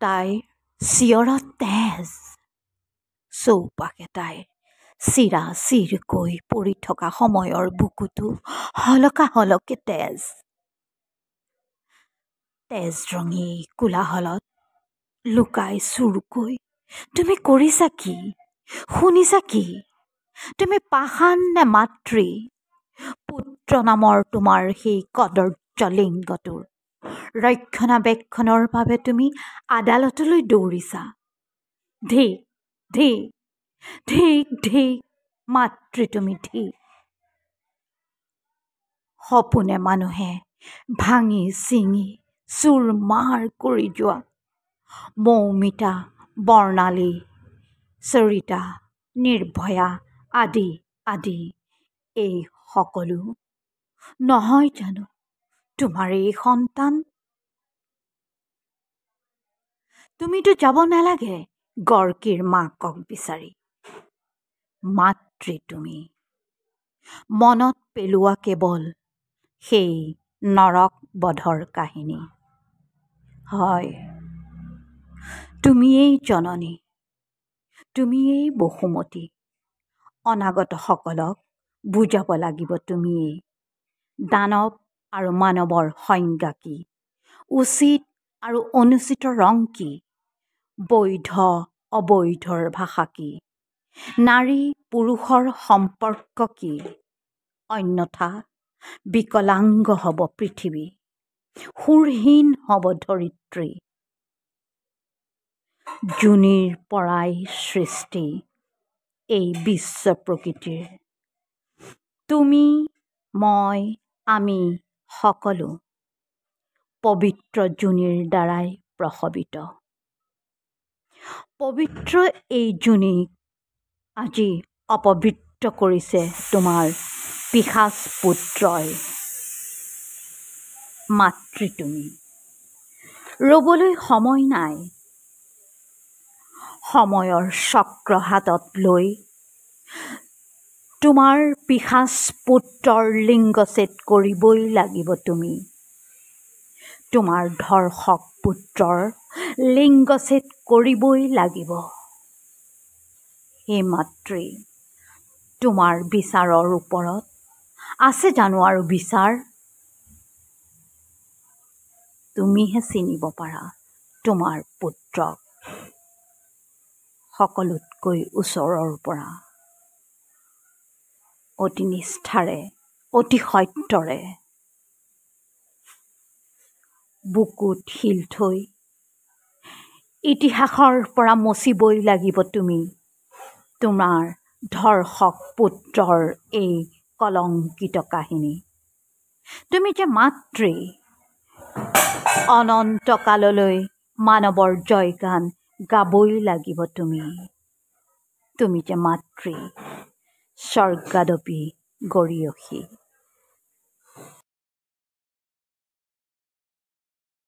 তাইৰ চিঞৰত তেজ, চৌপাশে তাইৰ চিৰা চিৰকৈ পৰি থকা সময়ৰ বুকুটো হলকা হলকে তেজ ৰঙী কোলাহলত লুকাই চুৰকৈ তুমি কৰিছা কি, শুনিছা কি? তুমি পাষাণ নে মাতৃ? পুত্ৰ নামৰ তোমাৰ সেই কদৰ্য লিংগটোৰ ৰক্ষণাবেক্ষণৰ বাবে তুমি আদালতলৈ দৌৰিছা। ধিক ধিক ধিক ধিক মাতৃ, তুমি ধিক। সপোনে মানুহে ভাঙি চিঙি চুৰমাৰ কৰি যোৱা মৌমিতা, বৰ্ণালী, চৰিতা, নিৰ্ভয়া আদি আদি এই সকলো নহয় জানো তোমাৰ এই সন্তান? তুমিতো যাব নালাগে গৰ্কীৰ মাকক বিচাৰি। মাতৃ তুমি। মনত পেলোৱা কেৱল সেই নৰক বধৰ কাহিনী। হয়, তুমিয়েই জননী, তুমিয়েই বসুমতী। অনাগতসকলক বুজাব লাগিব তুমিয়েই। দানৱ আৰু মানৱৰ সংজ্ঞা কি, উচিত আৰু অনুচিতৰ ৰং কি, বৈধ অবৈধৰ ভাষা কি, নাৰী পুৰুষৰ সম্পৰ্ক কি? অন্যথা বিকলাংগ হ'ব পৃথিৱী, সুৰহীন হ'ব ধৰিত্ৰী। যোনিৰ পৰাই সৃষ্টি এই বিশ্ব প্ৰকৃতিৰ। তুমি, মই, আমি সকলো পবিত্ৰ যোনিৰ দ্বাৰাই প্ৰসৱিত। পবিত্ৰ এই যোনিক আজি অপবিত্ৰ কৰিছে তোমাৰ পিশাচ পুত্ৰই। মাতৃ তুমি। ৰ'বলৈ সময় নাই। সময়ৰ চক্ৰ হাতত লৈ তোমাৰ পিশাচ পুত্ৰৰ লিংগচ্ছেদ কৰিবই লাগিব তুমি। তোমাৰ ধৰ্ষক পুত্ৰৰ লিংগচ্ছেদ কৰিবই লাগিব। হে মাতৃ, তোমাৰ বিচাৰৰ ওপৰত আছে জানো আৰু বিচাৰ? তুমিহে চিনিব পাৰা তোমাৰ পুত্ৰক সকলোতকৈ ওচৰৰ পৰা। অতি নিষ্ঠাৰে, অতি সত্যৰে বুকুত শিল থৈ ইতিহাসৰ পৰা মচিবই লাগিব তুমি তোমাৰ ধৰ্ষক পুত্ৰৰ এই কলংকিত কাহিনী। তুমি যে মাতৃ, অনন্তকাললৈ মানৱৰ জয়গান গাবই লাগিব তুমি। তুমি যে মাতৃ, স্বৰ্গাদপি গৰীয়সী।